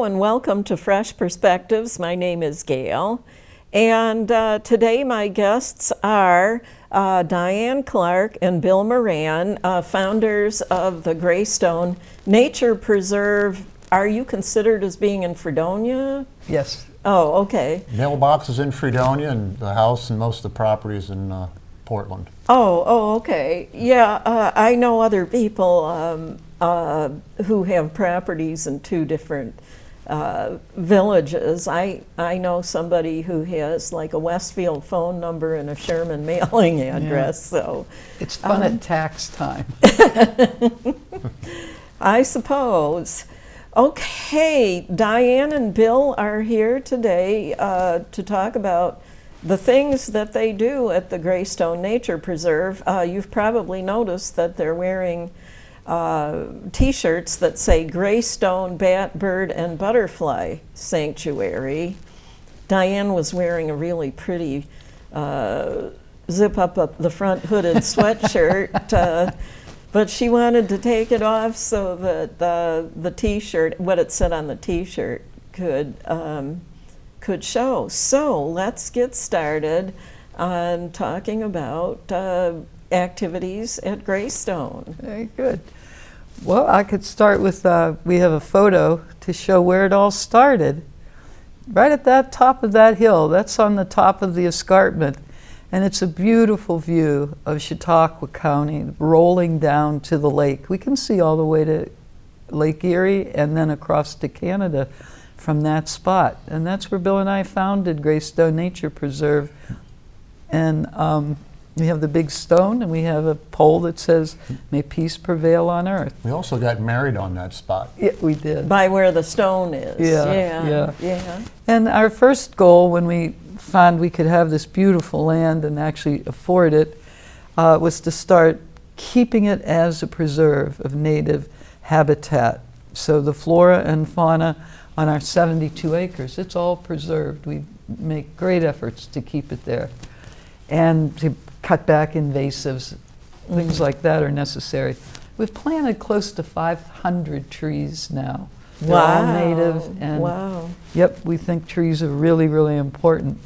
and welcome to Fresh Perspectives. My name is Gail, and today my guests are Diane Clark and Bill Moran, founders of the Greystone Nature Preserve. Are you considered as being in Fredonia? Yes. Oh, okay. Mailbox is in Fredonia, and the house and most of the property is in Portland. Oh, okay. Yeah, I know other people who have properties in two different villages. I know somebody who has like a Westfield phone number and a Sherman mailing address. So it's fun at tax time. I suppose. Okay, Diane and Bill are here today to talk about the things that they do at the Greystone Nature Preserve. You've probably noticed that they're wearing T-shirts that say Greystone Bat, Bird, and Butterfly Sanctuary. Diane was wearing a really pretty zip up the front hooded sweatshirt, but she wanted to take it off so that the T-shirt, what it said on the T-shirt, could show. So let's get started on talking about activities at Greystone. Very good. Well, I could start with, we have a photo to show where it all started. Right at that top of that hill, that's on the top of the escarpment. And it's a beautiful view of Chautauqua County rolling down to the lake. We can see all the way to Lake Erie and then across to Canada from that spot. And that's where Bill and I founded Greystone Nature Preserve. And we have the big stone, and we have a pole that says, "May peace prevail on earth." We also got married on that spot. Yeah, we did. By where the stone is. Yeah. And our first goal when we found we could have this beautiful land and actually afford it was to start keeping it as a preserve of native habitat. So the flora and fauna on our 72 acres, it's all preserved. We make great efforts to keep it there. And to cut back invasives, things like that are necessary. We've planted close to 500 trees now. They're all native, and yep, we think trees are really, really important.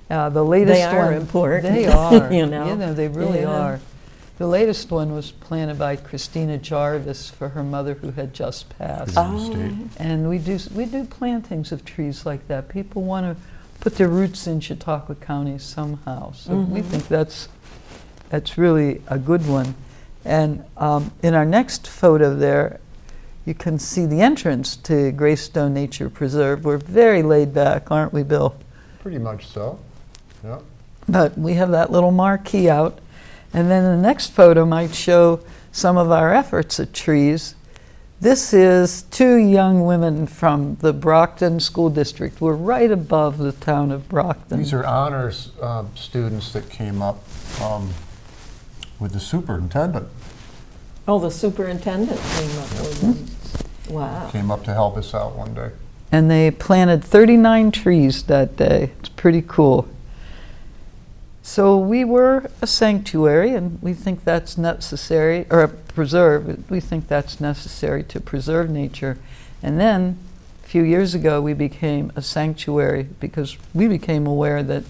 The latest they are important. They are. you know, they really are. The latest one was planted by Christina Jarvis for her mother who had just passed. And we do plantings of trees like that. People want to put their roots in Chautauqua County somehow. So we think that's really a good one. And in our next photo there, you can see the entrance to Greystone Nature Preserve. We're very laid back, aren't we, Bill? Pretty much so, yeah. But we have that little marquee out. And then the next photo might show some of our efforts at trees. This is two young women from the Brockton School District. We're right above the town of Brockton. These are honors students that came up with the superintendent. Oh, the superintendent came up with them. Wow. Came up to help us out one day. And they planted 39 trees that day. It's pretty cool. So we were a sanctuary, and we think that's necessary, or a preserve. We think that's necessary to preserve nature. And then, a few years ago, we became a sanctuary because we became aware that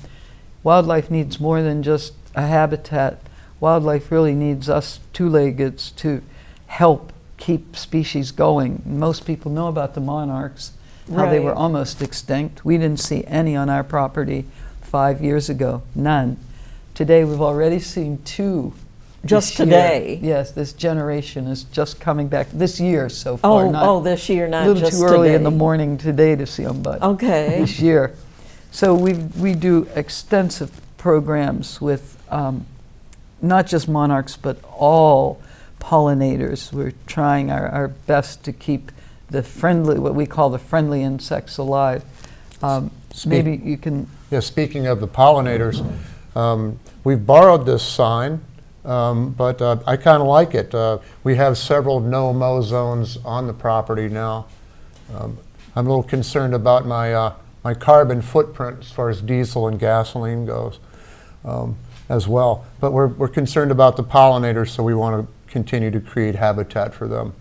wildlife needs more than just a habitat. Wildlife really needs us two-leggeds to help keep species going. Most people know about the monarchs, how they were almost extinct. We didn't see any on our property 5 years ago, none. Today we've already seen two. Just today? Yes, this generation is just coming back this year so far. This year, not just today. A little too early in the morning today to see them, but this year. So we do extensive programs with not just monarchs, but all pollinators. We're trying our best to keep the friendly, what we call the friendly insects alive. Maybe you can... Yeah, speaking of the pollinators, we've borrowed this sign, but I kind of like it. We have several no-mow zones on the property now. I'm a little concerned about my carbon footprint as far as diesel and gasoline goes as well. But we're concerned about the pollinators, so we want to continue to create habitat for them.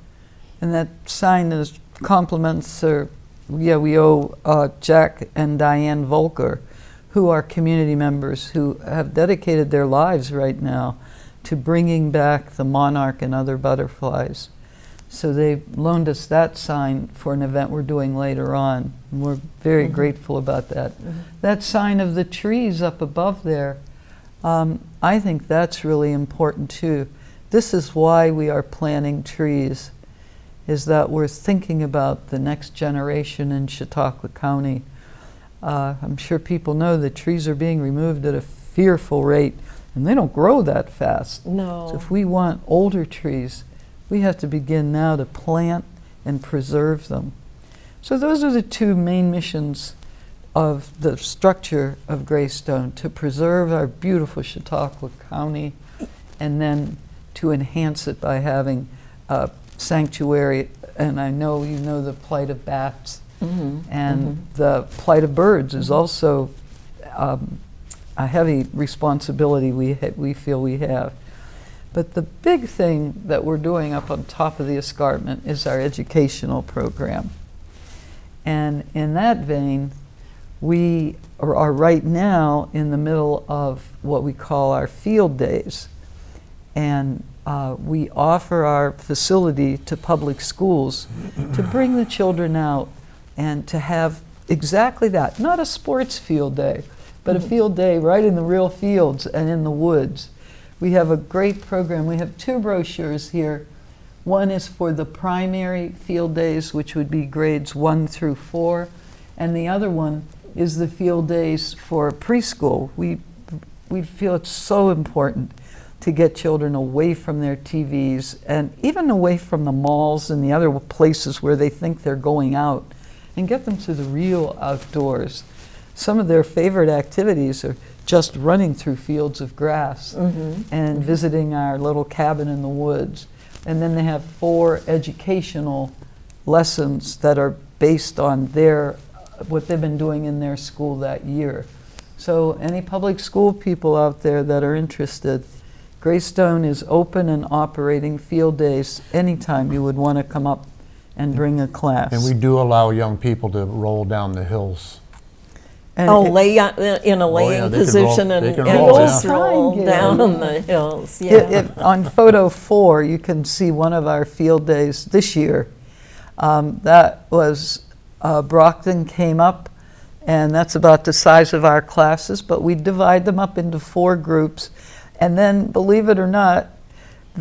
And that sign is compliments or we owe Jack and Diane Volker, who are community members who have dedicated their lives right now to bringing back the monarch and other butterflies. So they loaned us that sign for an event we're doing later on. And we're very grateful about that. That sign of the trees up above there, I think that's really important too. This is why we are planting trees, is that we're thinking about the next generation in Chautauqua County. I'm sure people know that trees are being removed at a fearful rate, and they don't grow that fast. No. So if we want older trees, we have to begin now to plant and preserve them. So those are the two main missions of the structure of Greystone: to preserve our beautiful Chautauqua County, and then to enhance it by having a sanctuary. And I know you know the plight of bats, and the plight of birds is also a heavy responsibility we feel we have. But the big thing that we're doing up on top of the escarpment is our educational program. And in that vein, we are right now in the middle of what we call our field days. And we offer our facility to public schools to bring the children out and to have exactly that. Not a sports field day, but a field day right in the real fields and in the woods. We have a great program. We have two brochures here. One is for the primary field days, which would be grades 1 through 4, and the other one is the field days for preschool. We feel it's so important to get children away from their TVs and even away from the malls and the other places where they think they're going out, and get them to the real outdoors. Some of their favorite activities are just running through fields of grass and visiting our little cabin in the woods. And then they have 4 educational lessons that are based on what they've been doing in their school that year. So any public school people out there that are interested, Greystone is open and operating field days anytime you would want to come up and bring a class. And we do allow young people to roll down the hills. And lay in a laying they can position roll- they and can and roll, just yeah. roll Time, down yeah. on the hills. Yeah. On photo 4, you can see one of our field days this year. That was Brockton came up, and that's about the size of our classes, but we divide them up into 4 groups. And then, believe it or not,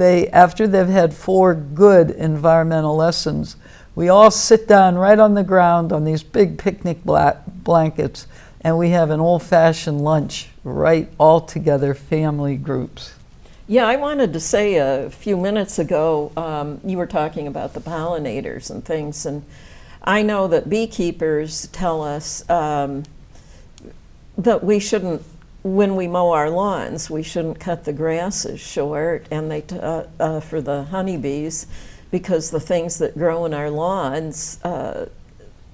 after they've had 4 good environmental lessons, we all sit down right on the ground on these big picnic blankets, and we have an old-fashioned lunch right all together, family groups. Yeah, I wanted to say a few minutes ago, you were talking about the pollinators and things, and I know that beekeepers tell us that we shouldn't, when we mow our lawns, we shouldn't cut the grasses short, and they for the honeybees, because the things that grow in our lawns,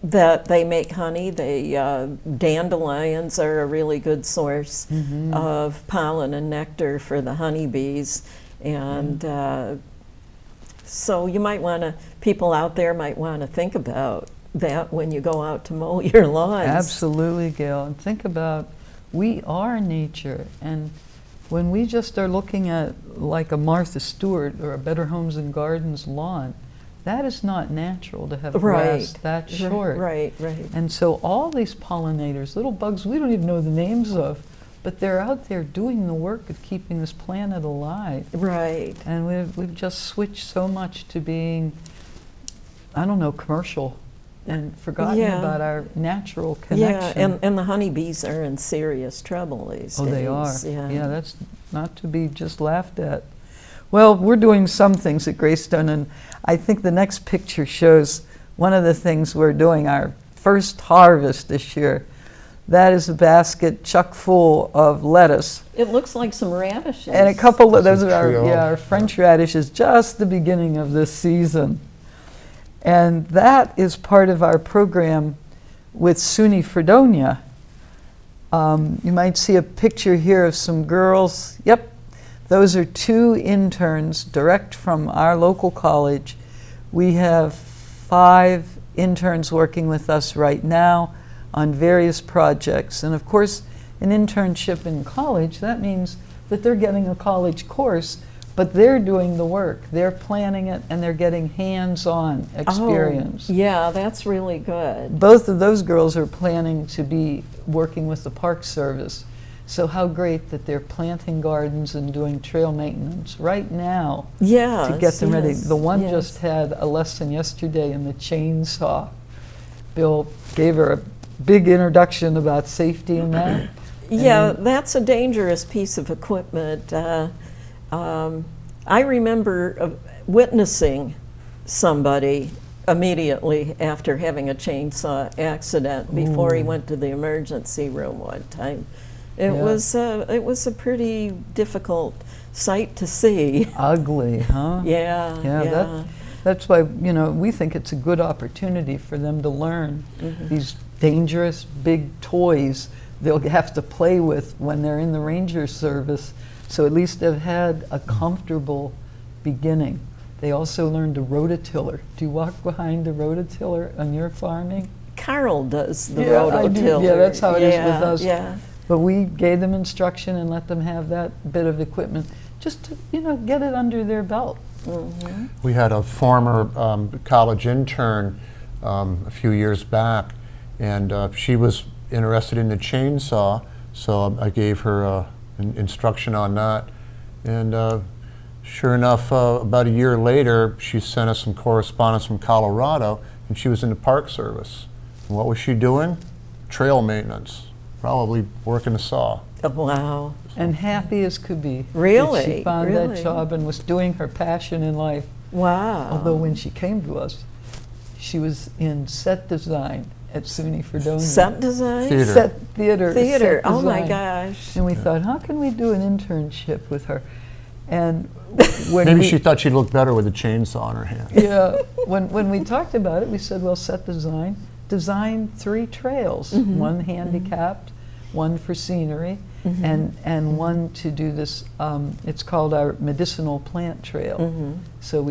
that they make honey. Dandelions are a really good source of pollen and nectar for the honeybees, and so you might want to, people out there might want to think about that when you go out to mow your lawns. Absolutely, Gail. And think about, we are nature, and when we just are looking at like a Martha Stewart or a Better Homes and Gardens lawn, that is not natural to have grass that short. Right. And so all these pollinators, little bugs we don't even know the names of, but they're out there doing the work of keeping this planet alive. Right. And we've just switched so much to being, I don't know, commercial, and forgotten about our natural connection. Yeah, and the honeybees are in serious trouble these days. Oh, they are. Yeah, That's not to be just laughed at. Well, we're doing some things at Greystone, and I think the next picture shows one of the things we're doing, our first harvest this year. That is a basket chock full of lettuce. It looks like some radishes. And a couple of those Some are trio. our French radishes, just the beginning of this season. And that is part of our program with SUNY Fredonia. You might see a picture here of some girls. Yep, those are 2 interns direct from our local college. We have 5 interns working with us right now on various projects. And of course, an internship in college, that means that they're getting a college course, but they're doing the work. They're planning it, and they're getting hands-on experience. Oh, yeah, that's really good. Both of those girls are planning to be working with the Park Service. So how great that they're planting gardens and doing trail maintenance right now Yeah, to get them ready. yes, The one yes. just had a lesson yesterday in the chainsaw. Bill gave her a big introduction about safety in that. Yeah, then- that's a dangerous piece of equipment. I remember witnessing somebody immediately after having a chainsaw accident before he went to the emergency room one time. It Yeah. was a pretty difficult sight to see. Ugly, huh? Yeah, Yeah, that's why, we think it's a good opportunity for them to learn these dangerous big toys they'll have to play with when they're in the ranger service. So at least they've had a comfortable beginning. They also learned a rototiller. Do you walk behind the rototiller on your farming? Carol does the Yeah, I do. rototiller. Yeah, that's how it is with Yeah, us. Yeah. But we gave them instruction and let them have that bit of equipment just to, get it under their belt. We had a former college intern a few years back, and she was interested in the chainsaw, so I gave her instruction on that. And sure enough, about a year later, she sent us some correspondence from Colorado, and she was in the Park Service. And what was she doing? Trail maintenance, probably working the saw. Oh, wow. And happy as could be. that Really? She found Really? that job and was doing her passion in life. Wow. Although when she came to us, she was in set design at SUNY Fredonia. Set design? Theater. Set theater. Theater. set Oh my design. gosh. And we thought, how can we do an internship with her? And when Maybe we, she thought she'd look better with a chainsaw in her hand. yeah, when we talked about it, we said, well, set design 3 trails, one handicapped, one for scenery, and one to do this, it's called our medicinal plant trail. So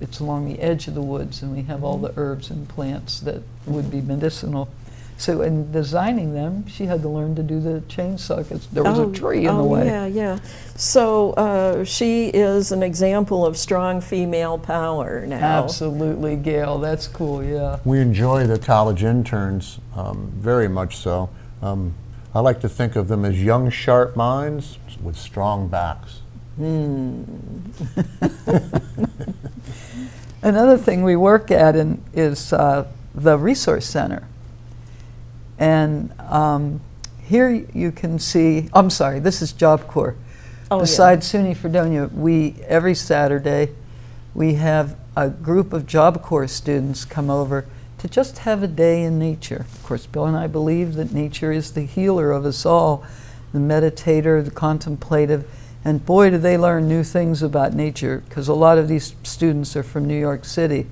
it's along the edge of the woods, and we have all the herbs and plants that would be medicinal. So in designing them, she had to learn to do the chainsaw because there was a tree in the way. Yeah, yeah. So she is an example of strong female power now. Absolutely, Gail, that's cool, yeah. We enjoy the college interns, very much so. I like to think of them as young, sharp minds with strong backs. Another thing we work at is the Resource Center. And here you can see, I'm sorry, this is Job Corps. Oh, yeah. Besides SUNY Fredonia, every Saturday, we have a group of Job Corps students come over to just have a day in nature. Of course, Bill and I believe that nature is the healer of us all, the meditator, the contemplative, and boy, do they learn new things about nature, because a lot of these students are from New York City.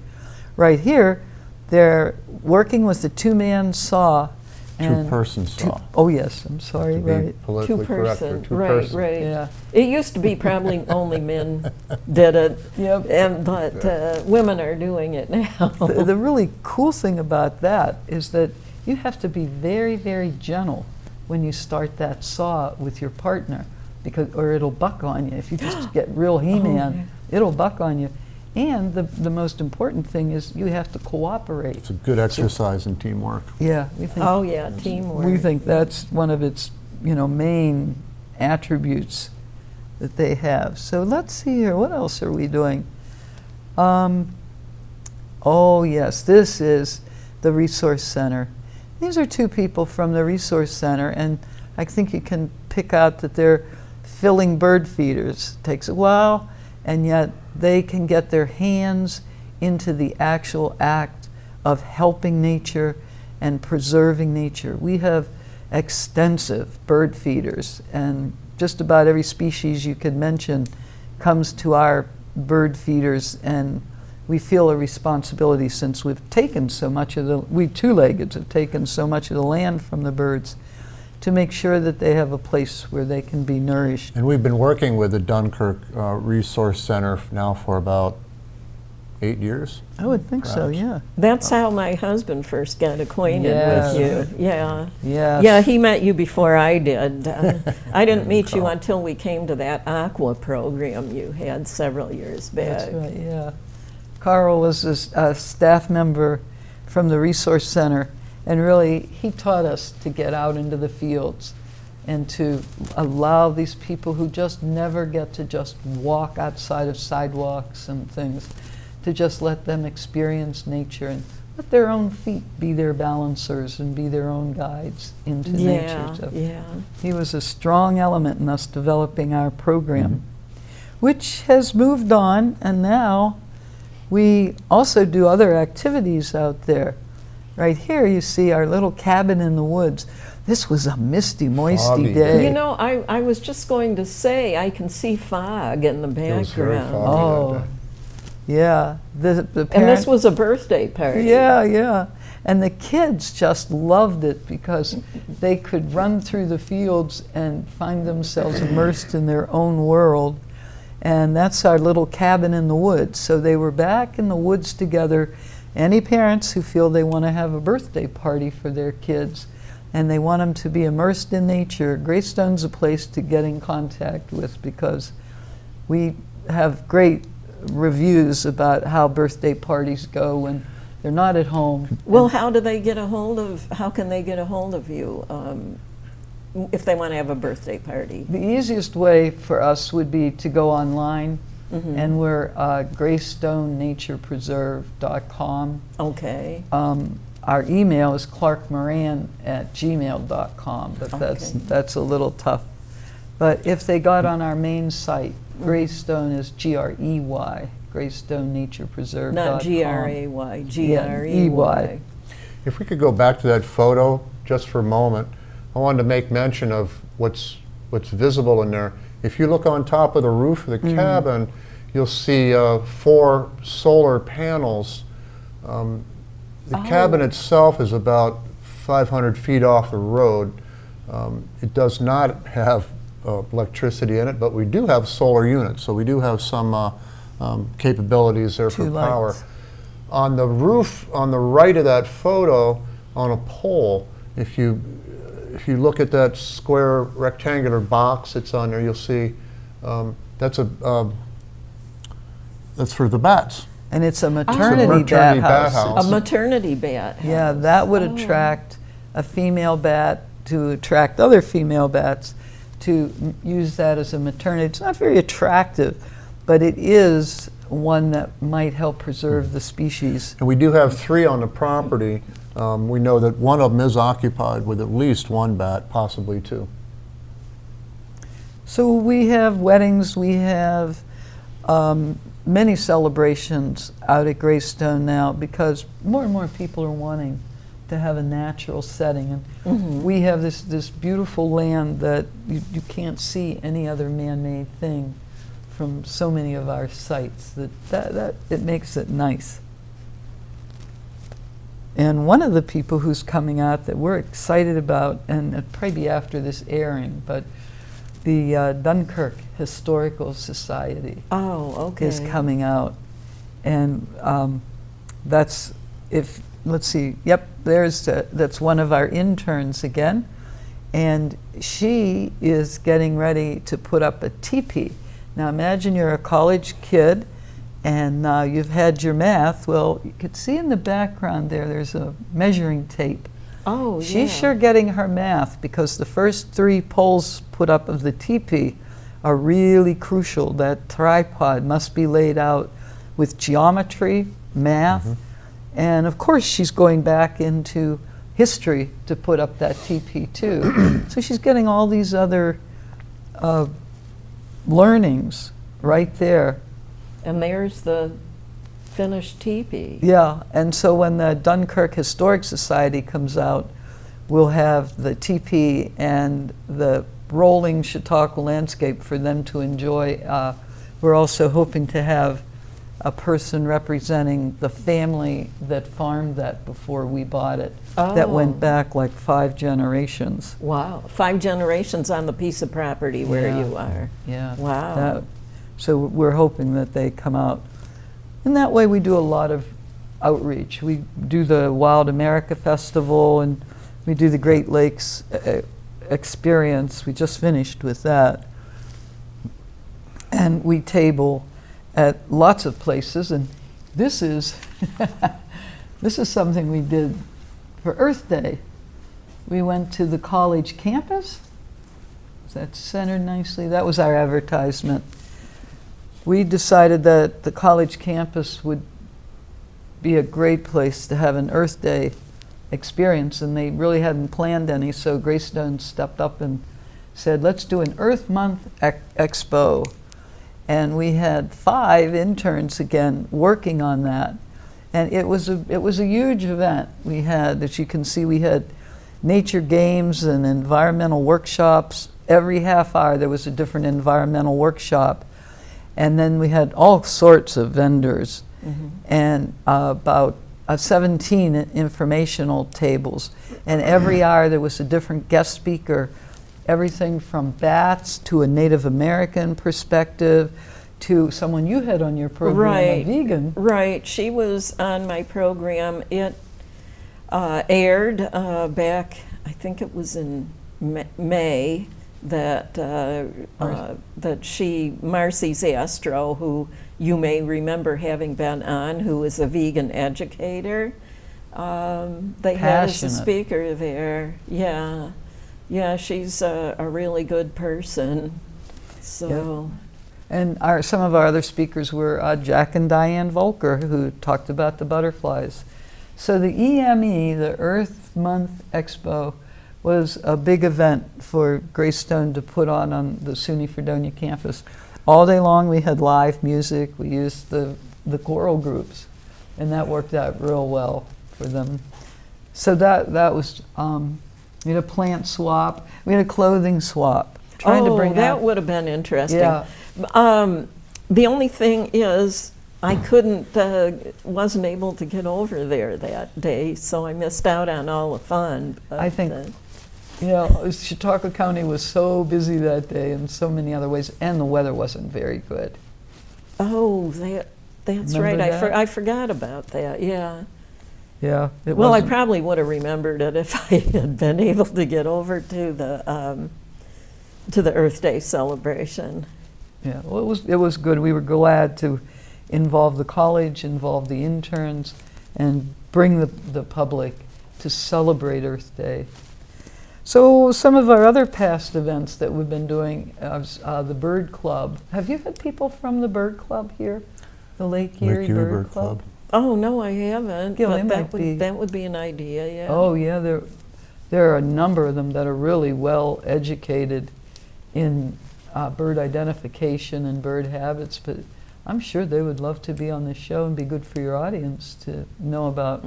Right here, they're working with the 2-man saw. and Two-person saw. Oh yes, I'm sorry, To be right. politically correct, Two-person, or right, two-person. right. Yeah. It used to be probably only men did it, Yep. but women are doing it now. The really cool thing about that is that you have to be very, very gentle when you start that saw with your partner, or it'll buck on you. If you just get real He-Man, it'll buck on you. And the most important thing is you have to cooperate. It's a good exercise in teamwork. Yeah, we think. Oh, yeah, teamwork. We think that's one of its, main attributes that they have. So let's see here. What else are we doing? Oh yes, this is the Resource Center. These are 2 people from the Resource Center, and I think you can pick out that they're filling bird feeders. Takes a while, and yet they can get their hands into the actual act of helping nature and preserving nature. We have extensive bird feeders, and just about every species you could mention comes to our bird feeders, and we feel a responsibility, since we've taken so much of we 2-leggeds have taken so much of the land from the birds, to make sure that they have a place where they can be nourished. And we've been working with the Dunkirk Resource Center now for about 8 years. I would think so, Perhaps. yeah. That's how my husband first got acquainted Yeah. with you. Yeah. Yes. Yeah, he met you before I did. I didn't meet you until we came to that aqua program you had several years back. That's right, yeah. Carl was a staff member from the Resource Center, and really, he taught us to get out into the fields and to allow these people who just never get to just walk outside of sidewalks and things, to just let them experience nature and let their own feet be their balancers and be their own guides into nature. So Yeah. he was a strong element in us developing our program, which has moved on, and now we also do other activities out there. Right here you see our little cabin in the woods. This was a misty, moisty Foggy day. You know, I was just going to say, I can see fog in the It was very background. foggy Oh, that day. yeah. The And parents, this was a birthday party. yeah, yeah. And the kids just loved it because they could run through the fields and find themselves immersed in their own world. And that's our little cabin in the woods. So they were back in the woods together. Any parents who feel they want to have a birthday party for their kids and they want them to be immersed in nature, Greystone's a place to get in contact with, because we have great reviews about how birthday parties go when they're not at home. Well, how can they get a hold of you if they want to have a birthday party? The easiest way for us would be to go online, and we're greystonenaturepreserve.com. Okay. Our email is clarkmoran@gmail.com, but that's a little tough. But if they got on our main site, Greystone is Grey, greystone-naturepreserve.com. Not G-R-A-Y, G-R-E-Y. E-Y. If we could go back to that photo just for a moment, I wanted to make mention of what's visible in there. If you look on top of the roof of the cabin, you'll see 4 solar panels. The cabin itself is about 500 feet off the road. It does not have electricity in it, but we do have solar units, so we do have some capabilities there for 2 power. lights. On the roof, on the right of that photo, on a pole, if you look at that square rectangular box that's on there, you'll see that's for the bats. And it's a maternity maternity bat bat house. house. A maternity bat. Yeah, that would attract a female bat to attract other female bats to use that as a maternity. It's not very attractive, but it is one that might help preserve the species. And we do have 3 on the property. We know that one of them is occupied with at least 1 bat, possibly 2. So we have weddings, we have many celebrations out at Greystone now, because more and more people are wanting to have a natural setting. And we have this beautiful land that you can't see any other man-made thing from so many of our sites, that it makes it nice. And one of the people who's coming out that we're excited about, and it'll probably be after this airing, but the Dunkirk Historical Society is coming out. And that's, let's see, yep, that's one of our interns again. And she is getting ready to put up a teepee. Now imagine you're a college kid and you've had your math. Well, you could see in the background there's a measuring tape. Oh, She's sure getting her math, because the first 3 poles put up of the teepee are really crucial. That tripod must be laid out with geometry, math, and of course she's going back into history to put up that teepee too. So she's getting all these other learnings right there. And there's the finished teepee. Yeah, and so when the Dunkirk Historic Society comes out, we'll have the teepee and the rolling Chautauqua landscape for them to enjoy. We're also hoping to have a person representing the family that farmed that before we bought it. That went back like 5 generations. Wow, 5 generations on the piece of property where Yeah. you are. Yeah. Wow. So we're hoping that they come out. And that way we do a lot of outreach. We do the Wild America Festival, and we do the Great Lakes experience. We just finished with that. And we table at lots of places, and this is this is something we did for Earth Day. We went to the college campus. Is that centered nicely? That was our advertisement. We decided that the college campus would be a great place to have an Earth Day experience, and they really hadn't planned any, so Greystone stepped up and said, let's do an Earth Month Expo. And we had 5 interns again working on that. And it was a huge event. We had, as you can see, we had nature games and environmental workshops. Every half hour there was a different environmental workshop. And then we had all sorts of vendors, and about 17 informational tables. And every hour there was a different guest speaker, everything from bats to a Native American perspective to someone you had on your program, a vegan. Right, she was on my program. It aired back, I think it was in May, that Marcy Zastro, who you may remember having been on, who is a vegan educator. They had as a speaker there. Yeah, she's a really good person. So. Yeah. And some of our other speakers were Jack and Diane Volker, who talked about the butterflies. So the EME, the Earth Month Expo, was a big event for Greystone to put on the SUNY Fredonia campus. All day long we had live music. We used the choral groups, and that worked out real well for them. So that was, we had a plant swap. We had a clothing swap. Trying to bring that would have been interesting. Yeah. The only thing is, I wasn't able to get over there that day, so I missed out on all the fun. But, I think, Chautauqua County was so busy that day in so many other ways, and the weather wasn't very good. Oh, that's Remember right. that? I forgot about that. Yeah. Yeah. Well, I probably would have remembered it if I had been able to get over to the Earth Day celebration. Yeah, well, it was good. We were glad to involve the college, involve the interns, and bring the public to celebrate Earth Day. So some of our other past events that we've been doing, the Bird Club. Have you had people from the Bird Club here? The Lake Erie Bird Club? Oh, no, I haven't. Gil, but that would be an idea, yeah. Oh, yeah, there are a number of them that are really well educated in bird identification and bird habits, but I'm sure they would love to be on this show and be good for your audience to know about.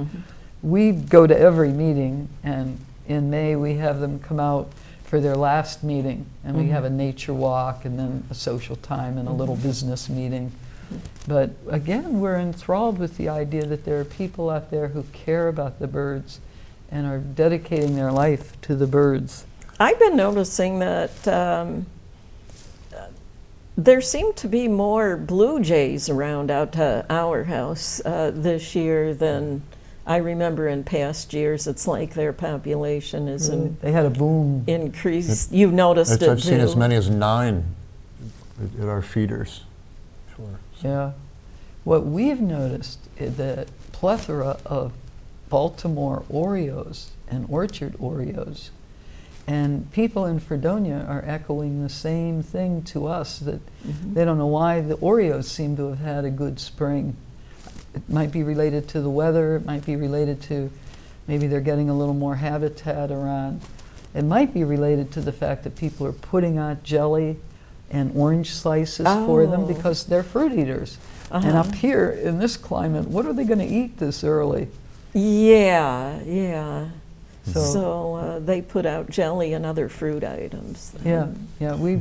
We go to every meeting, and in May we have them come out for their last meeting, and we have a nature walk and then a social time and a little business meeting. But again, we're enthralled with the idea that there are people out there who care about the birds and are dedicating their life to the birds. I've been noticing that there seem to be more blue jays around out to our house this year than I remember in past years. It's like their population is They had a boom. increased. You've noticed it too. I've seen as many as 9 at our feeders. Sure. Yeah. What we've noticed is the plethora of Baltimore Oreos and orchard Oreos. And people in Fredonia are echoing the same thing to us, that they don't know why the Oreos seem to have had a good spring. It might be related to the weather, it might be related to maybe they're getting a little more habitat around. It might be related to the fact that people are putting out jelly and orange slices for them because they're fruit eaters. And up here in this climate, what are they going to eat this early? Yeah. So they put out jelly and other fruit items. Yeah, we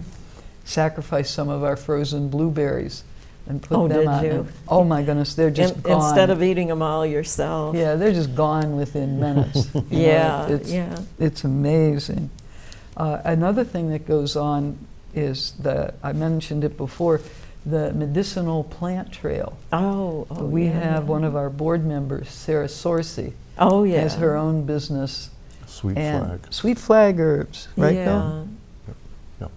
sacrificed some of our frozen blueberries and put them out. Did you? Oh my goodness, they're just gone. Instead of eating them all yourself. Yeah, they're just gone within minutes. It's amazing. Another thing that goes on is that, I mentioned it before, the medicinal plant trail. Oh, We yeah. have one of our board members, Sarah Sorcy, Oh, yeah. has her own business. Sweet and flag. Sweet Flag Herbs, right, yeah. Bill? Yep.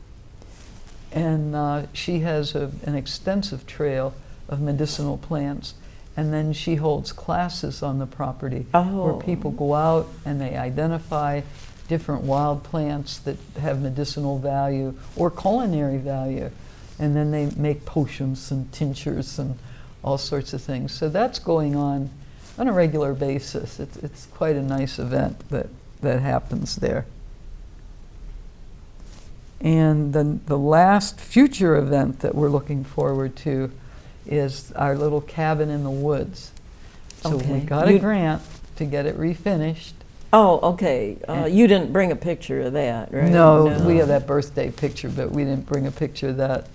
And she has an extensive trail of medicinal plants. And then she holds classes on the property where Oh. people go out and they identify different wild plants that have medicinal value or culinary value. And then they make potions and tinctures and all sorts of things. So that's going on a regular basis. It's quite a nice event that happens there. And then the last future event that we're looking forward to is our little cabin in the woods. So we Okay. got a grant to get it refinished. Oh, okay. You didn't bring a picture of that, right? No, we have that birthday picture, but we didn't bring a picture of that.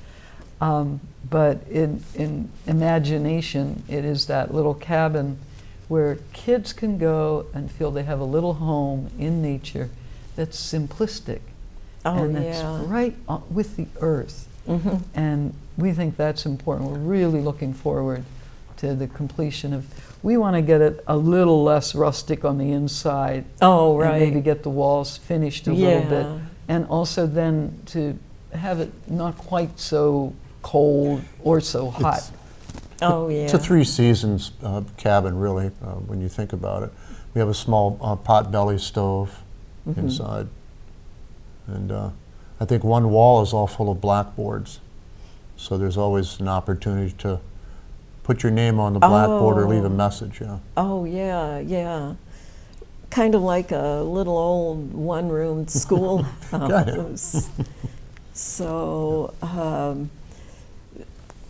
But in imagination, it is that little cabin where kids can go and feel they have a little home in nature that's simplistic Oh, and that's yeah. right with the earth. Mm-hmm. And we think that's important. We're really looking forward to the completion of, we want to get it a little less rustic on the inside. Oh, And maybe right. get the walls finished a little bit. Yeah. And also then to have it not quite so cold or so hot. Oh, yeah. It's a three seasons cabin, really, when you think about it. We have a small pot-belly stove Mm-hmm. inside. And I think one wall is all full of blackboards. So there's always an opportunity to put your name on the blackboard or leave a Oh. message, yeah. Oh, yeah, yeah. Kind of like a little old one-room schoolhouse. So,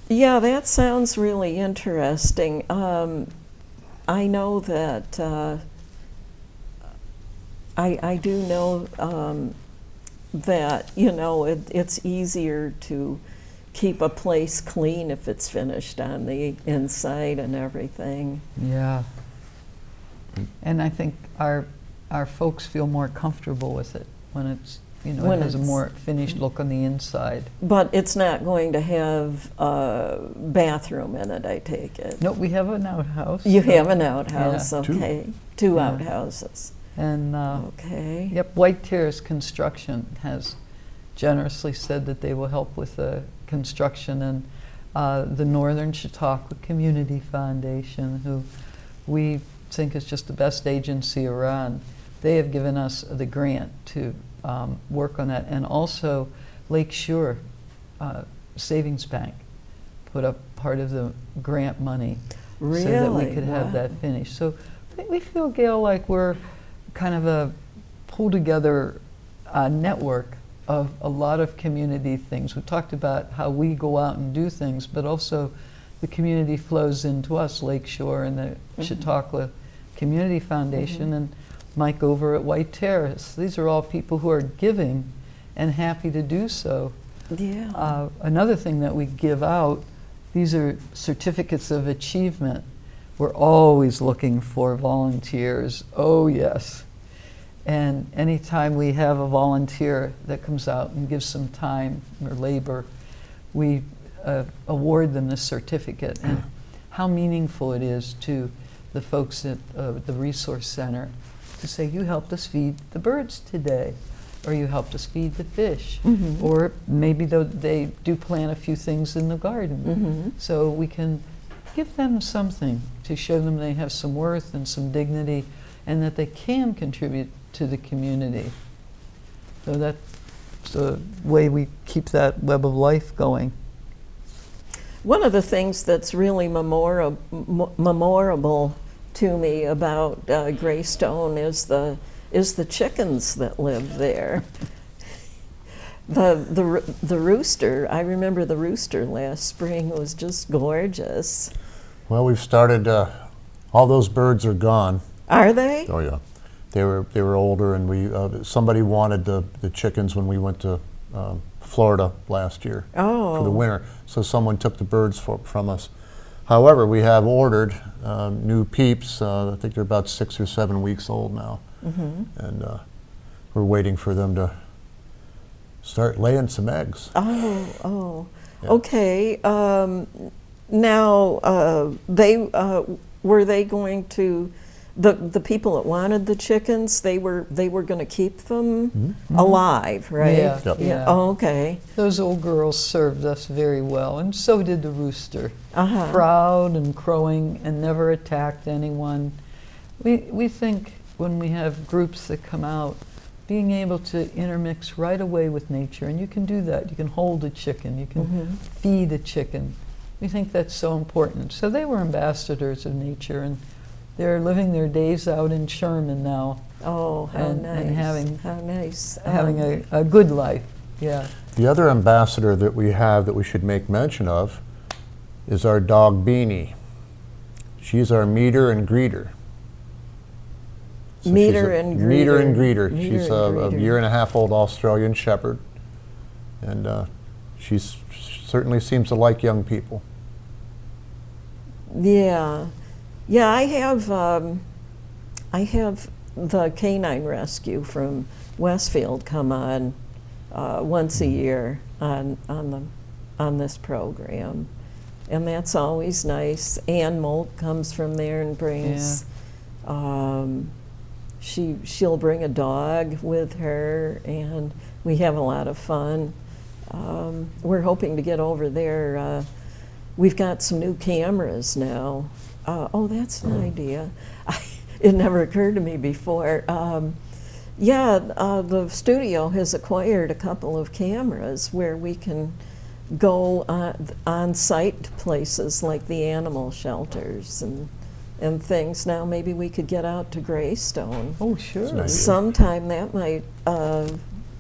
yeah, that sounds really interesting. I know that, I do know that, you know, it's easier to keep a place clean if it's finished on the inside and everything. Yeah. And I think our folks feel more comfortable with it when it's, you know, When it has a it's- more finished look on the inside. But it's not going to have a bathroom in it, I take it. No, we have an outhouse. You have an outhouse, Yeah. okay. Two Yeah. outhouses, And, okay. yep, White Terrace Construction has generously said that they will help with the construction, and the Northern Chautauqua Community Foundation, who we think is just the best agency around, they have given us the grant to work on that. And also Lake Shore Savings Bank put up part of the grant money so that we Really? could have Wow. that finished. So we feel, Gail, like we're kind of a pull together network of a lot of community things. We talked about how we go out and do things, but also the community flows into us, Lake Shore and the Chautauqua Community Foundation and Mike over at White Terrace. These are all people who are giving and happy to do so. Yeah. Another thing that we give out, these are certificates of achievement. We're always looking for volunteers. Oh, yes. And anytime we have a volunteer that comes out and gives some time or labor, we award them this certificate. And how meaningful it is to the folks at the Resource Center to say, you helped us feed the birds today, or you helped us feed the fish, or maybe they do plant a few things in the garden. So we can give them something to show them they have some worth and some dignity and that they can contribute to the community. So that's the way we keep that web of life going. One of the things that's really memorable to me about Greystone is the chickens that live there. The rooster, I remember the rooster last spring was just gorgeous. Well, we've started, all those birds are gone. Are they? Oh, yeah. They were older, and somebody wanted the chickens when we went to Florida last year for the Oh. winter. So someone took the birds from us. However, we have ordered new peeps. I think they're about 6 or 7 weeks old now. And we're waiting for them to start laying some eggs. Oh. Yeah. Okay. Now, were they going to, the people that wanted the chickens, they were going to keep them alive, right? Yeah, Yep. yeah. Oh, okay. Those old girls served us very well, and so did the rooster. Uh-huh. Proud and crowing and never attacked anyone. We think when we have groups that come out, being able to intermix right away with nature, and you can do that. You can hold a chicken, you can feed a chicken. We think that's so important. So they were ambassadors of nature, and they're living their days out in Sherman now. Oh, how And- nice. and having- how nice. Having a good life, yeah. The other ambassador that we have that we should make mention of is our dog Beanie. She's our meter and greeter. So Meter she's a and Meter and greeter. greeter. Meter She's and a greeter. year-and-a-half-old Australian Shepherd, and she certainly seems to like young people. Yeah, yeah. I have the canine rescue from Westfield come on once a year on this program, and that's always nice. Ann Molt comes from there and brings. She'll bring a dog with her, and we have a lot of fun. We're hoping to get over there. We've got some new cameras now. Oh, that's an idea. It never occurred to me before. The studio has acquired a couple of cameras where we can go on site to places like the animal shelters and things. Now maybe we could get out to Greystone. Oh, sure. nice. Sometime that might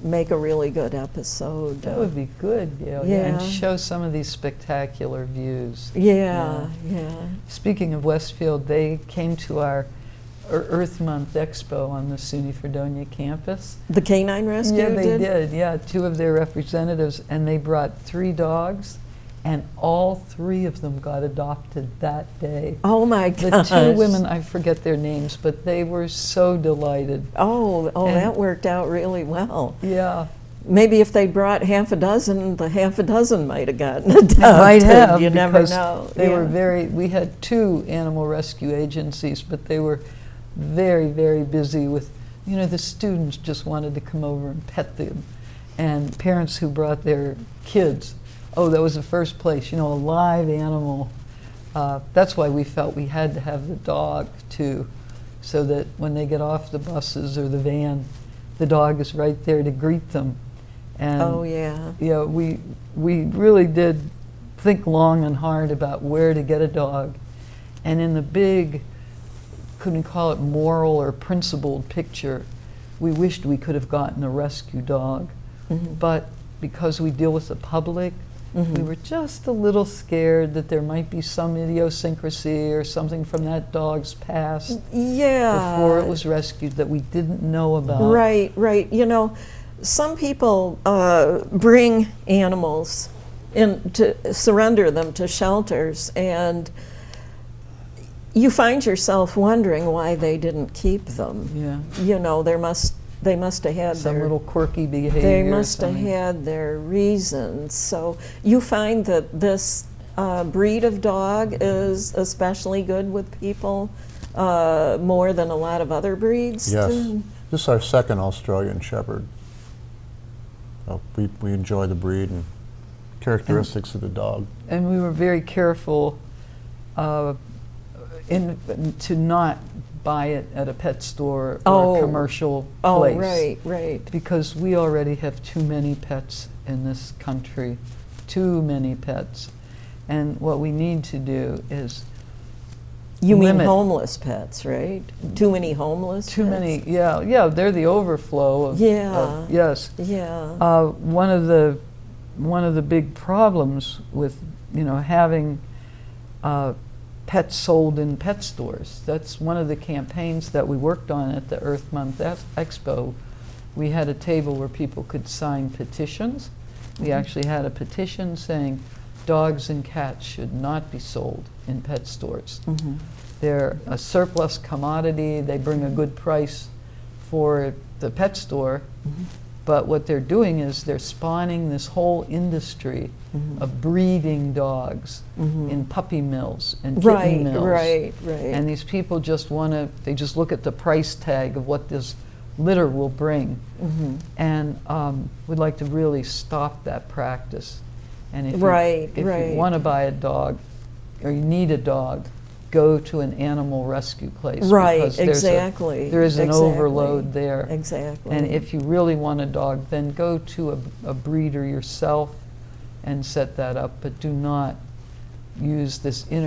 make a really good episode. That would be good, yeah. Yeah. And show some of these spectacular views. Yeah. Speaking of Westfield, they came to our Earth Month Expo on the SUNY Fredonia campus. The canine rescue Yeah, they did. Yeah, two of their representatives, and they brought 3 dogs, and all 3 of them got adopted that day. Oh my The gosh. 2 women, I forget their names, but they were so delighted. Oh, And- that worked out really well. Yeah. Maybe if they brought half a dozen, the half a dozen might have gotten adopted. Might have, You never because know. they were Yeah. we had 2 animal rescue agencies, but they were very, very busy with, the students just wanted to come over and pet them. And parents who brought their kids, that was the first place, a live animal. That's why we felt we had to have the dog too, so that when they get off the buses or the van, the dog is right there to greet them. And Oh yeah. yeah, we really did think long and hard about where to get a dog. And in the big, couldn't call it moral or principled picture, we wished we could have gotten a rescue dog. But because we deal with the public, we were just a little scared that there might be some idiosyncrasy or something from that dog's past Yeah. before it was rescued that we didn't know about. Right. Some people bring animals in to surrender them to shelters, and you find yourself wondering why they didn't keep them. Yeah. They must have had Some their little quirky behavior. they or must have something. had their reasons. So you find that this breed of dog is especially good with people more than a lot of other breeds. Yes. This is our second Australian Shepherd. So we enjoy the breed and characteristics of the dog. And we were very careful to not buy it at a pet store or a commercial place. Oh, right. Because we already have too many pets in this country, too many pets. And what we need to do is You mean limit. homeless pets, right? Too many homeless Too pets? many, yeah, they're the overflow of, Yeah. yes. Yeah. One of the big problems with having pets sold in pet stores. That's one of the campaigns that we worked on at the Earth Month Expo. We had a table where people could sign petitions. We actually had a petition saying dogs and cats should not be sold in pet stores. They're a surplus commodity. They bring a good price for the pet store, But what they're doing is they're spawning this whole industry of breeding dogs in puppy mills and kitten mills. Right. And these people just want to, they just look at the price tag of what this litter will bring. And we'd like to really stop that practice. And if you want to buy a dog or you need a dog, go to an animal rescue place. Right, Because there is an overload there. Exactly. And if you really want a dog, then go to a breeder yourself and set that up. But do not use this it's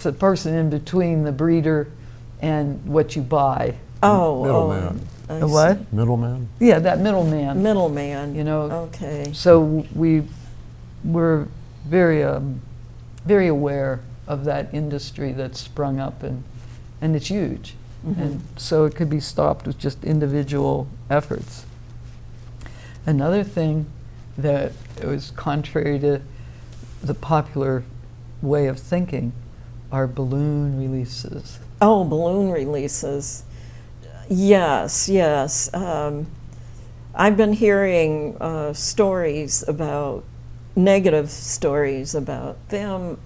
a person in between the breeder and what you buy. Middleman. A what? Middleman? Yeah, that middleman. Middleman. You know. Okay. So we're very very aware of that industry that's sprung up, and it's huge. And so it could be stopped with just individual efforts. Another thing that was contrary to the popular way of thinking are balloon releases. Oh, balloon releases. Yes. I've been hearing negative stories about them.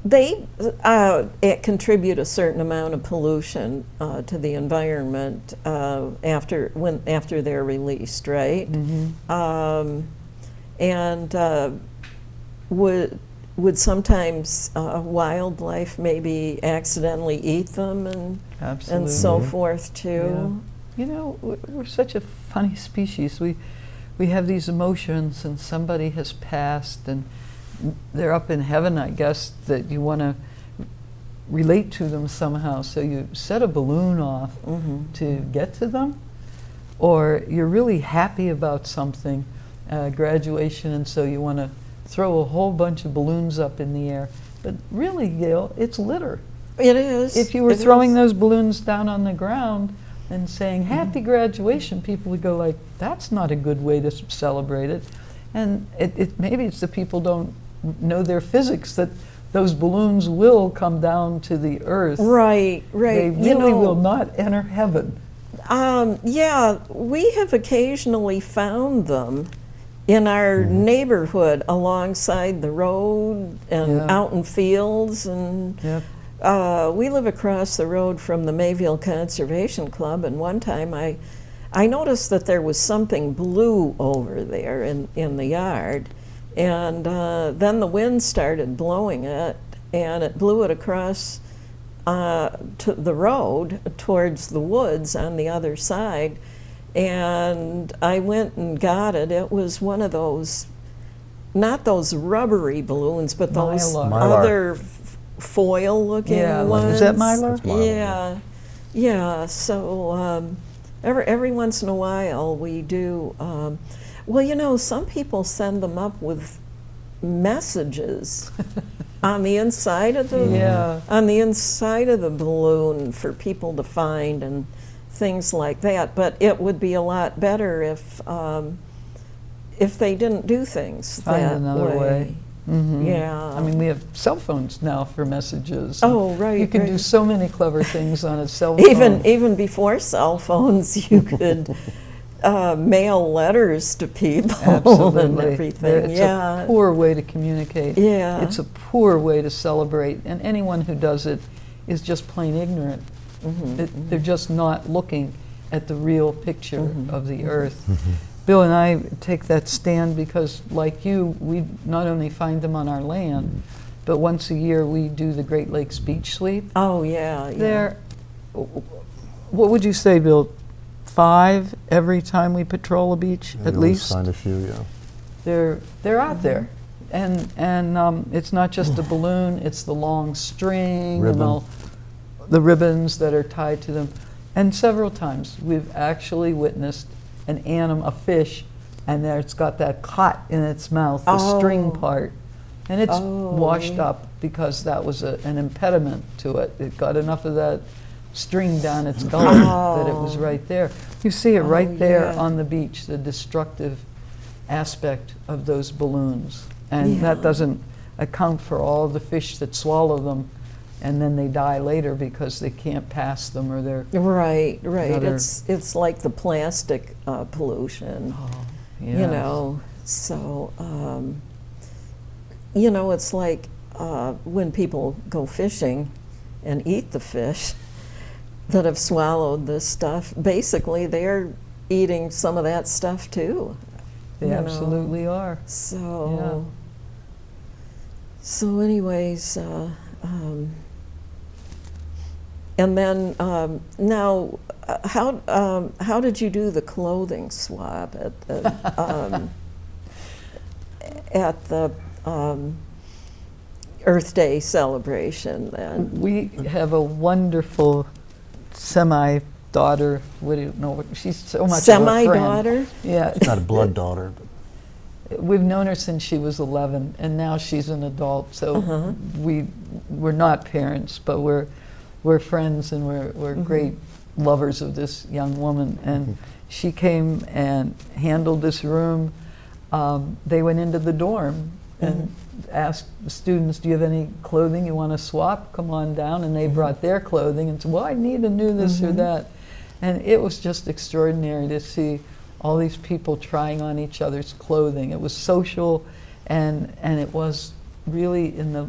They contribute a certain amount of pollution to the environment after they're released, right? And would sometimes wildlife maybe accidentally eat them and so forth too. Yeah. You know, we're such a funny species. We have these emotions, and somebody has passed, and they're up in heaven, I guess, that you want to relate to them somehow. So you set a balloon off to get to them, or you're really happy about something, graduation, and so you want to throw a whole bunch of balloons up in the air. But really, Gail, it's litter. It is. If you were throwing those balloons down on the ground and saying, happy graduation, people would go like, that's not a good way to celebrate it. And maybe it's the people don't know their physics, that those balloons will come down to the earth. Right. They really will not enter heaven. Yeah, we have occasionally found them in our neighborhood alongside the road and out in fields. And we live across the road from the Mayville Conservation Club, and one time I noticed that there was something blue over there in the yard, and then the wind started blowing it, and it blew it across to the road towards the woods on the other side, and I went and got it. It was one of those, not those rubbery balloons, but those other foil-looking ones. Is that mylar? That's mylar. Yeah. So every once in a while we do. Well, you know, some people send them up with messages on the inside of the balloon for people to find and things like that. But it would be a lot better if they didn't do things Find that another way. Yeah. I mean, we have cell phones now for messages. Oh, right. You can do so many clever things on a cell phone. Even before cell phones, you could mail letters to people. Absolutely. And everything. It's a poor way to communicate. Yeah. It's a poor way to celebrate, and anyone who does it is just plain ignorant. They're just not looking at the real picture of the earth. Bill and I take that stand because, like you, we not only find them on our land, but once a year we do the Great Lakes Beach Sweep. Oh, yeah. There, what would you say, Bill? 5 every time we patrol a beach, at least? Find a few, yeah. They're out there, and it's not just a balloon; it's the long string and all the ribbons that are tied to them. And several times we've actually witnessed an animal, a fish, and there it's got that caught in its mouth, the string part, and it's washed up because that was an impediment to it. It got enough of that string down its gullet that it was right there. You see it right there on the beach, the destructive aspect of those balloons. And that doesn't, account for all the fish that swallow them, and then they die later because they can't pass them or they're Right. Another- It's like the plastic pollution. yeah. You know, so, you know, it's like when people go fishing and eat the fish that have swallowed this stuff, basically they're eating some of that stuff too. They you know. absolutely are. So, so anyways, and then now, how did you do the clothing swab at the Earth Day celebration? Then We have a wonderful semi-daughter. What do you know? She's so much of a friend. semi-daughter. Yeah, It's not a blood daughter, but we've known her since she was 11, and now she's an adult. So we're not parents, but we're friends, and we're great lovers of this young woman. And she came and handled this room. They went into the dorm and asked the students, "Do you have any clothing you want to swap? Come on down." And they brought their clothing and said, "Well, I need a new this or that." And it was just extraordinary to see all these people trying on each other's clothing. It was social, and it was really in the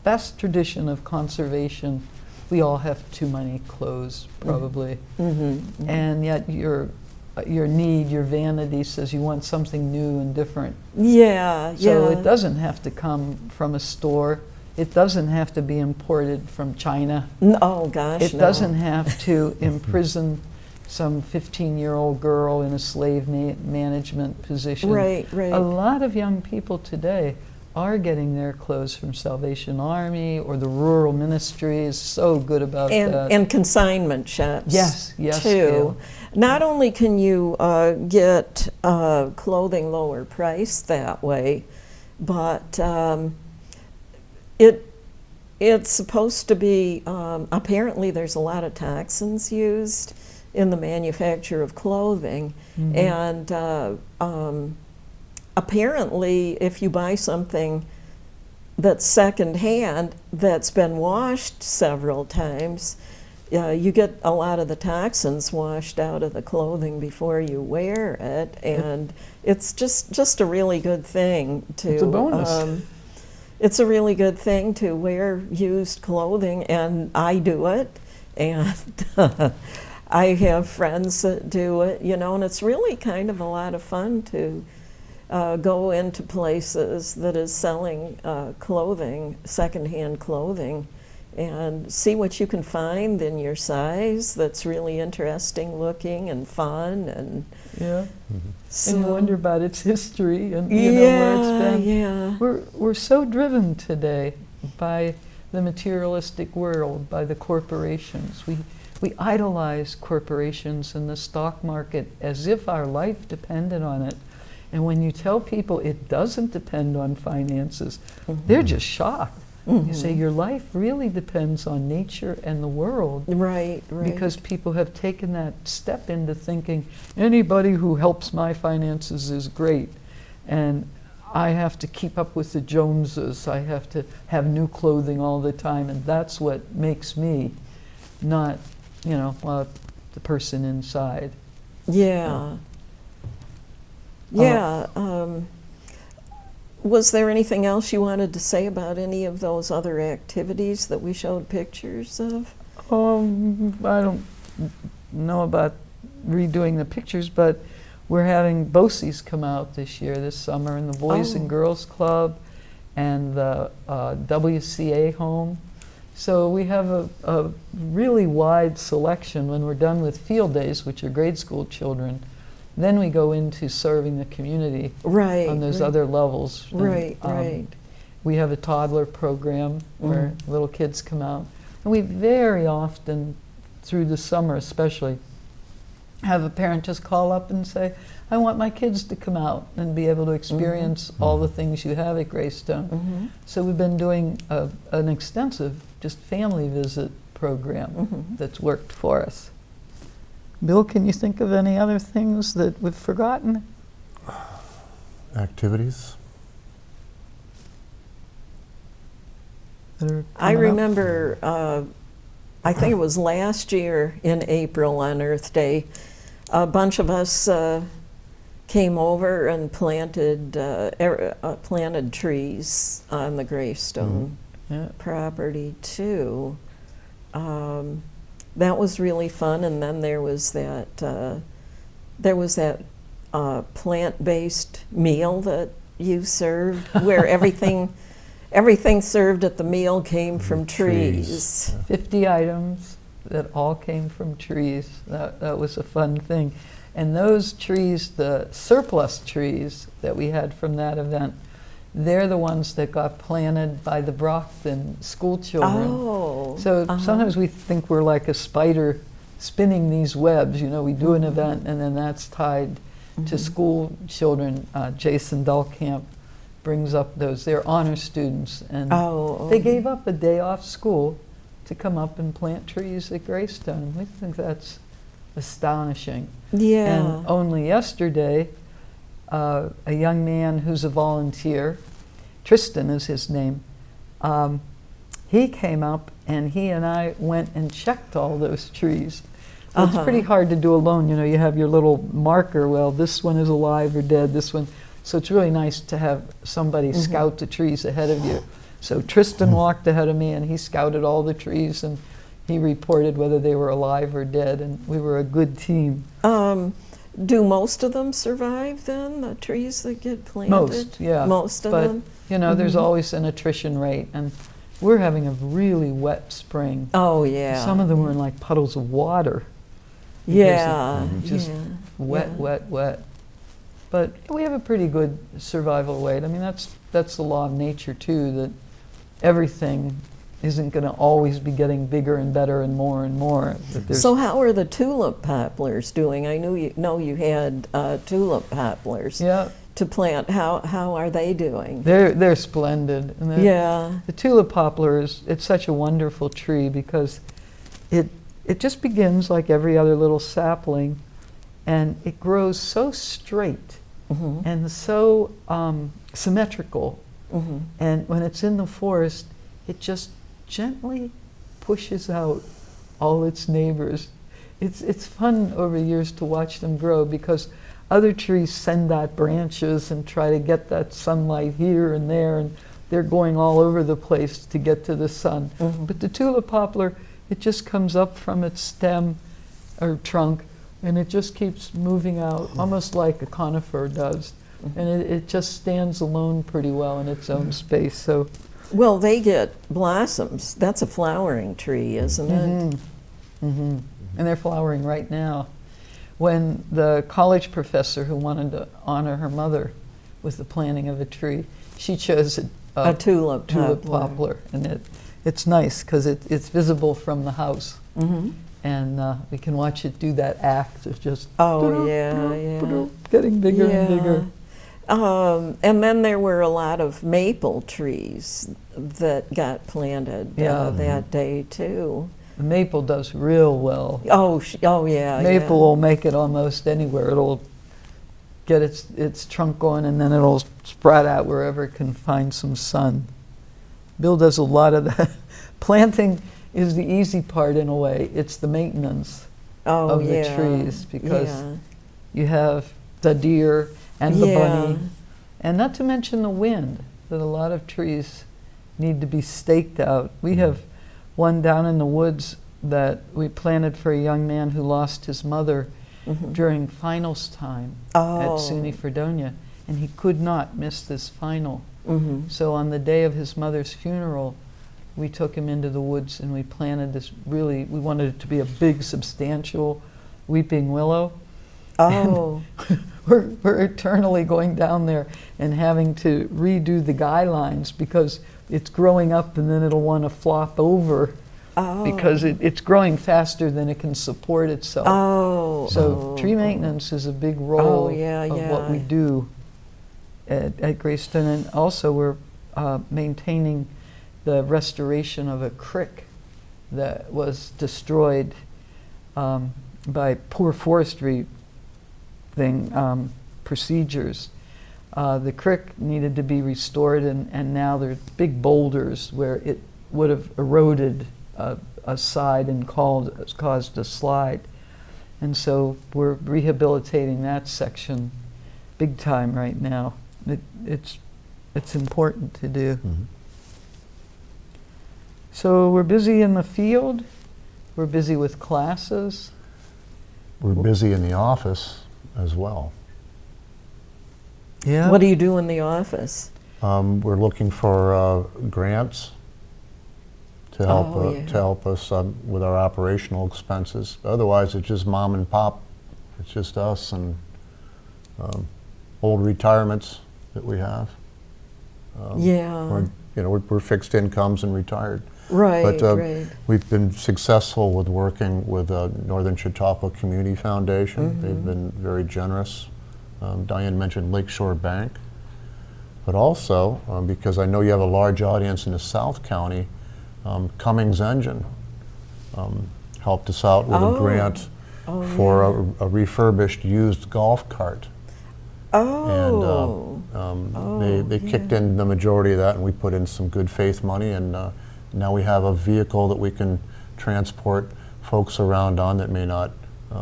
best tradition of conservation. We all have too many clothes, probably. And yet your need, your vanity says you want something new and different. Yeah, So yeah. it doesn't have to come from a store. It doesn't have to be imported from China. Oh gosh, It no. doesn't have to imprison some 15-year-old girl in a slave management position. Right, right. A lot of young people today are getting their clothes from Salvation Army, or the rural ministry is so good about that. And consignment shops. Yes, yes, too. Gail. Not only can you get clothing lower priced that way, but it's supposed to be. Apparently, there's a lot of toxins used in the manufacture of clothing, and apparently, if you buy something that's secondhand that's been washed several times, you get a lot of the toxins washed out of the clothing before you wear it, and it's just a really good thing to. It's a bonus. It's a really good thing to wear used clothing, and I do it, and I have friends that do it, you know, and it's really kind of a lot of fun to go into places that is selling clothing, secondhand clothing, and see what you can find in your size that's really interesting looking and fun, and Yeah. so, And you wonder about its history and you know where it's been. yeah. We're so driven today by the materialistic world, by the corporations. We idolize corporations and the stock market as if our life depended on it. And when you tell people it doesn't depend on finances, they're just shocked. You say your life really depends on nature and the world. Right, right. Because people have taken that step into thinking anybody who helps my finances is great, and I have to keep up with the Joneses. I have to have new clothing all the time, and that's what makes me, not, you know, the person inside. Yeah. Yeah. Was there anything else you wanted to say about any of those other activities that we showed pictures of? I don't know about redoing the pictures, but we're having BOCES come out this year, this summer, and the Boys and Girls Club and the WCA home. So we have a really wide selection when we're done with field days, which are grade school children. Then we go into serving the community Right. on those right. other levels. And, Right, right. We have a toddler program where little kids come out. And we very often, through the summer especially, have a parent just call up and say, I want my kids to come out and be able to experience all the things you have at Greystone. So we've been doing an extensive just family visit program that's worked for us. Bill, can you think of any other things that we've forgotten? activities. that are I coming up? remember, I think it was last year in April on Earth Day, a bunch of us came over and planted trees on the Greystone Yeah. property too. That was really fun, and then there was that plant-based meal that you served, where everything served at the meal came from trees. 50 items that all came from trees. That was a fun thing. And those trees, the surplus trees that we had from that event, they're the ones that got planted by the Brockton school children. Oh. So sometimes we think we're like a spider spinning these webs. You know, we do an event and then that's tied to school children. Jason Dullcamp brings up those. They're honor students, and they gave up a day off school to come up and plant trees at Greystone. We think that's astonishing. Yeah. And only yesterday, a young man who's a volunteer, Tristan is his name, he came up and he and I went and checked all those trees. So it's pretty hard to do alone. You know, you have your little marker, well, this one is alive or dead, this one. So it's really nice to have somebody scout the trees ahead of you. So Tristan walked ahead of me and he scouted all the trees and he reported whether they were alive or dead, and we were a good team. Do most of them survive then, the trees that get planted? Most, yeah. Most of them? But, you know, there's always an attrition rate, and we're having a really wet spring. Oh, yeah. Some of them were in like puddles of water. Yeah. Just yeah. wet, wet. But we have a pretty good survival rate. I mean, that's the law of nature too, that everything isn't going to always be getting bigger and better and more and more. So how are the tulip poplars doing? I know you had tulip poplars to plant. How are they doing? They're splendid. And the tulip poplar it's such a wonderful tree because it just begins like every other little sapling, and it grows so straight and so symmetrical. And when it's in the forest, it just gently pushes out all its neighbors. It's fun over years to watch them grow because other trees send out branches and try to get that sunlight here and there, and they're going all over the place to get to the sun. But the tulip poplar, it just comes up from its stem or trunk, and it just keeps moving out, almost like a conifer does. And it just stands alone pretty well in its own space. So, well, they get blossoms. That's a flowering tree, isn't it? And they're flowering right now. When the college professor who wanted to honor her mother with the planting of a tree, she chose a tulip poplar. And it's nice because it's visible from the house. And we can watch it do that act of just getting bigger and bigger. And then there were a lot of maple trees that got planted that day too. The maple does real well. Oh yeah. Maple will make it almost anywhere. It'll get its trunk going, and then it'll sprout out wherever it can find some sun. Bill does a lot of that. Planting is the easy part in a way. It's the maintenance of the trees, because you have the deer and the bunny, and not to mention the wind, that a lot of trees need to be staked out. We have one down in the woods that we planted for a young man who lost his mother during finals time at SUNY Fredonia, and he could not miss this final. So on the day of his mother's funeral, we took him into the woods and we planted this we wanted it to be a big, substantial weeping willow. We're eternally going down there and having to redo the guy lines because it's growing up and then it'll want to flop over because it's growing faster than it can support itself. So tree maintenance is a big role of what we do at Greystone. And also we're maintaining the restoration of a creek that was destroyed by poor forestry procedures. The creek needed to be restored, and now there's big boulders where it would have eroded a side and caused a slide. And so we're rehabilitating that section big time right now. It's important to do. Mhm. So we're busy in the field, we're busy with classes. We're busy in the office as well. Yeah. What do you do in the office? We're looking for grants to help Oh, yeah. to help us with our operational expenses. Otherwise, it's just mom and pop. It's just us and old retirements that we have. Yeah. We're fixed incomes and retired. Right, But right. we've been successful with working with Northern Chautauqua Community Foundation. Mm-hmm. They've been very generous. Diane mentioned Lakeshore Bank. But also, because I know you have a large audience in the South County, Cummings Engine helped us out with a grant for a refurbished used golf cart. Oh. And they kicked in the majority of that, and we put in some good faith money, and now we have a vehicle that we can transport folks around on that may not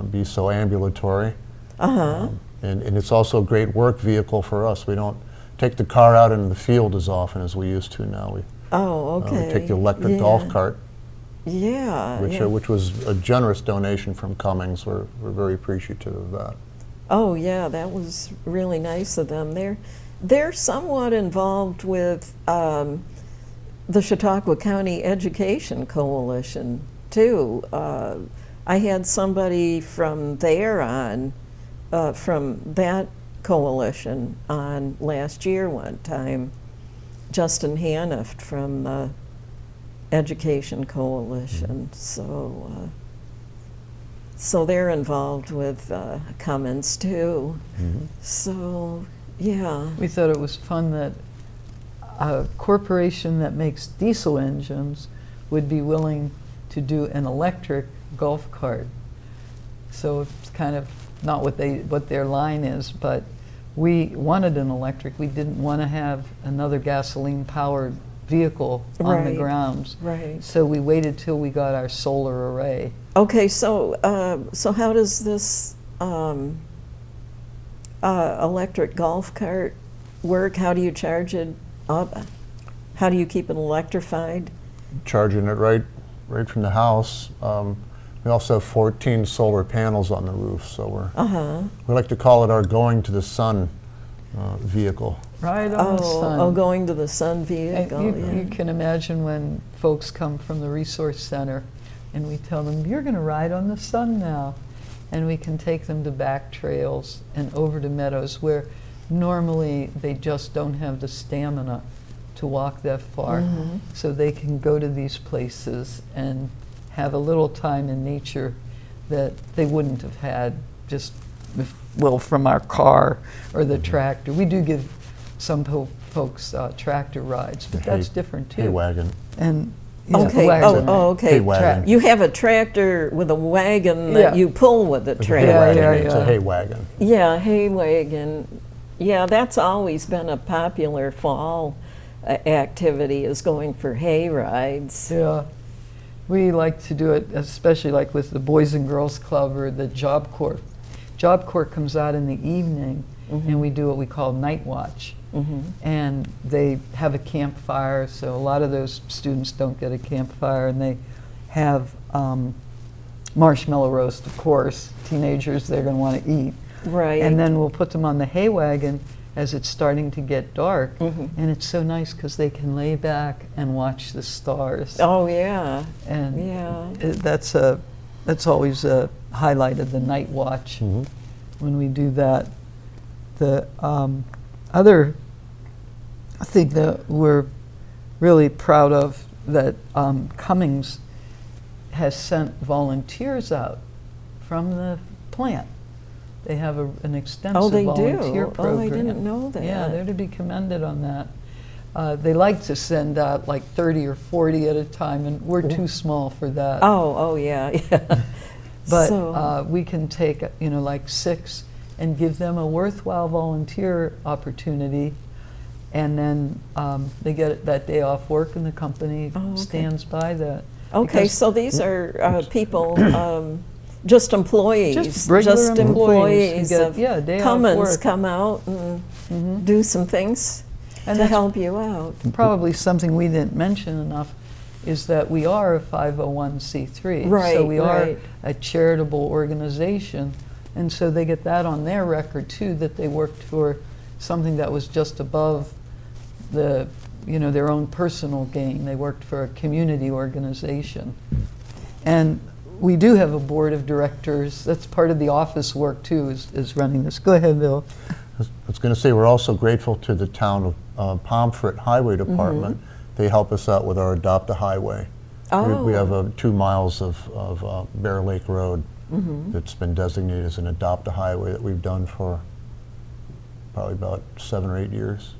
be so ambulatory. Uh-huh. And it's also a great work vehicle for us. We don't take the car out into the field as often as we used to now. We Okay. take the electric golf cart, Yeah. which was a generous donation from Cummings. We're very appreciative of that. Oh, yeah, that was really nice of them. They're somewhat involved with the Chautauqua County Education Coalition, too. I had somebody from there on, from that coalition on last year one time, Justin Hanift from the Education Coalition. So they're involved with Cummins too. Mhm. So, yeah. We thought it was fun that a corporation that makes diesel engines would be willing to do an electric golf cart. So it's kind of not what their line is, but we wanted an electric. We didn't want to have another gasoline-powered vehicle on the Right, grounds. right. So we waited till we got our solar array. Okay, so how does this electric golf cart work? How do you charge it up? How do you keep it electrified? Charging it right from the house. We also have 14 solar panels on the roof, so we like to call it our going to the sun vehicle. Right on the sun. Going to the sun And vehicle. you can imagine when folks come from the resource center and we tell them, you're going to ride on the sun now. And we can take them to back trails and over to meadows where normally they just don't have the stamina to walk that far. So they can go to these places and have a little time in nature that they wouldn't have had just from our car or the tractor. We do give some folks tractor rides, but that's different too. Hay wagon. And Okay. wagon. Okay. Hay wagon. You have a tractor with a wagon that Yeah. you pull with the It's a trailer. hay wagon. Yeah, It's a yeah. hay wagon. Yeah, hay wagon. Yeah, that's always been a popular fall activity, is going for hay rides. Yeah. We like to do it, especially like with the Boys and Girls Club or the Job Corps. Job Corps comes out in the evening, and we do what we call night watch. And they have a campfire, so a lot of those students don't get a campfire, and they have marshmallow roast, of course. Teenagers, they're going to want to eat. Right. And then we'll put them on the hay wagon as it's starting to get dark. And it's so nice because they can lay back and watch the stars. Oh, yeah. And Yeah. that's always a highlight of the night watch when we do that. The other thing that we're really proud of, that Cummings has sent volunteers out from the plant. They have an extensive they volunteer do? program. Oh, I didn't know that. Yeah, they're to be commended on that. They like to send out like 30 or 40 at a time, and we're too small for that. Oh, yeah, yeah. But So- we can take, like 6 and give them a worthwhile volunteer opportunity And then they get that day off work, and the company Oh, okay. stands by that. Okay, Because- so these are people, just employees. Just regular employees who get, of yeah, a day off Cummins work. come out and do some things And to that's help you out. Probably something we didn't mention enough is that we are a 501c3. So Right, we are right. a charitable organization. And so they get that on their record too, that they worked for something that was just above the, their own personal gain. They worked for a community organization. And we do have a board of directors. That's part of the office work too, is running this. Go ahead, Bill. I was going to say, we're also grateful to the town of Pomfret Highway Department. They help us out with our Adopt a Highway. Oh. We have 2 miles of Bear Lake Road that's been designated as an Adopt a Highway that we've done for probably about 7 or 8 years.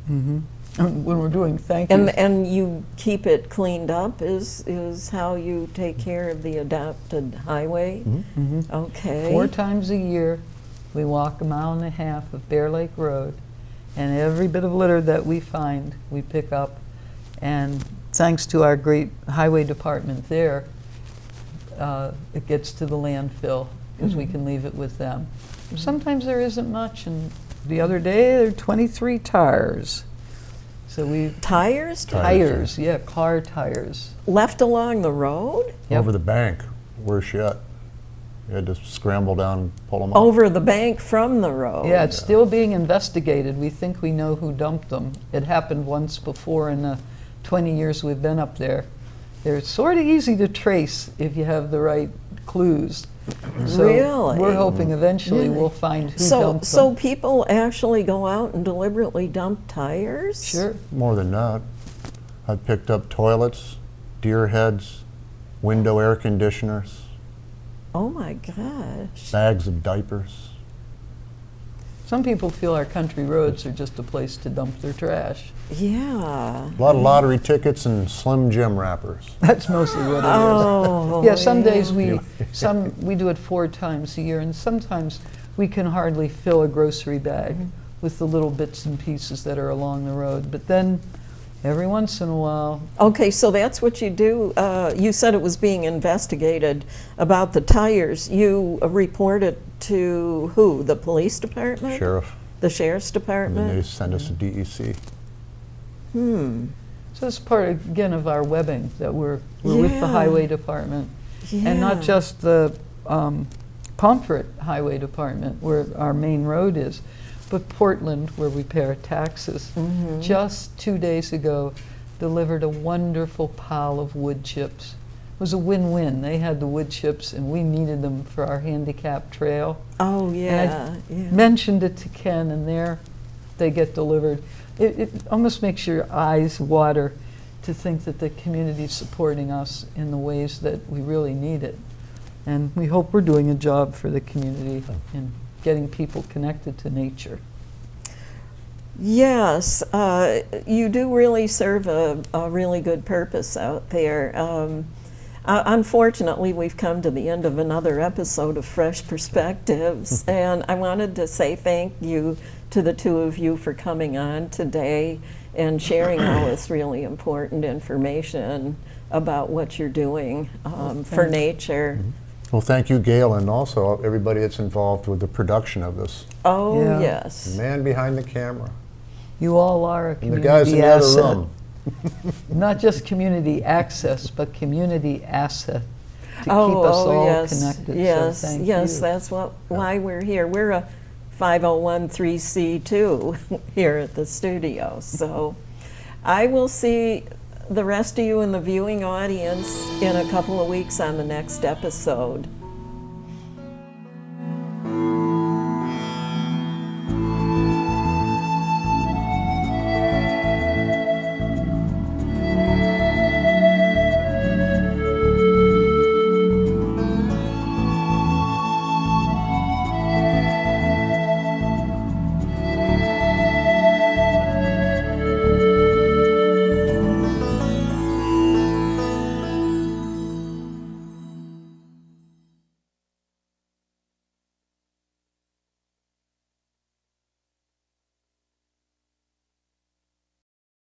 When we're doing thank yous. And you keep it cleaned up is how you take care of the adopted highway? Okay. 4 times a year, we walk 1.5 miles of Bear Lake Road, and every bit of litter that we find, we pick up. And thanks to our great highway department there, it gets to the landfill because we can leave it with them. Sometimes there isn't much, and the other day there were 23 tires. So we Tires? tires, yeah, car tires. Left along the road? Yep. Over the bank, worse yet. You had to scramble down and pull them up. Over the bank from the road? Yeah, it's still being investigated. We think we know who dumped them. It happened once before in the 20 years we've been up there. They're sort of easy to trace if you have the right clues. So Really? we're hoping eventually Really? we'll find who So, dumped so them. people actually go out and deliberately dump tires? Sure. More than that. I've picked up toilets, deer heads, window air conditioners, Oh my gosh. bags of diapers. Some people feel our country roads are just a place to dump their trash. Yeah. A lot of lottery tickets and Slim Jim wrappers. That's mostly what it is. Oh. Yeah, some days Yeah. we do it 4 times a year, and sometimes we can hardly fill a grocery bag with the little bits and pieces that are along the road. But then, every once in a while, Okay, so that's what you do. You said it was being investigated about the tires. You report it to who? The police department? Sheriff. The sheriff's And then they department? send us a DEC. so it's part again of our webbing that we're with the Yeah. highway department, and not Yeah. just the Pomfret Highway Department where our main road is, but Portland where we pay our taxes. Just 2 days ago, delivered a wonderful pile of wood chips. It was a win-win. They had the wood chips, and we needed them for our handicap trail. Oh, yeah, And I yeah. mentioned it to Ken, and there they get delivered. It almost makes your eyes water to think that the community's supporting us in the ways that we really need it. And we hope we're doing a job for the community in getting people connected to nature. Yes, you do really serve a really good purpose out there. Unfortunately, we've come to the end of another episode of Fresh Perspectives, and I wanted to say thank you to the two of you for coming on today and sharing all this really important information about what you're doing for nature. Well, thank you, Gail, and also everybody that's involved with the production of this. Oh, Yeah. yes. The man behind the camera. You all are a And the community guys in the asset. other room. Not just community access, but community asset to keep us all yes. connected. Yes, so thank yes, you. that's why we're here. We're a 501(c)(2) here at the studio. So I will see the rest of you in the viewing audience in a couple of weeks on the next episode.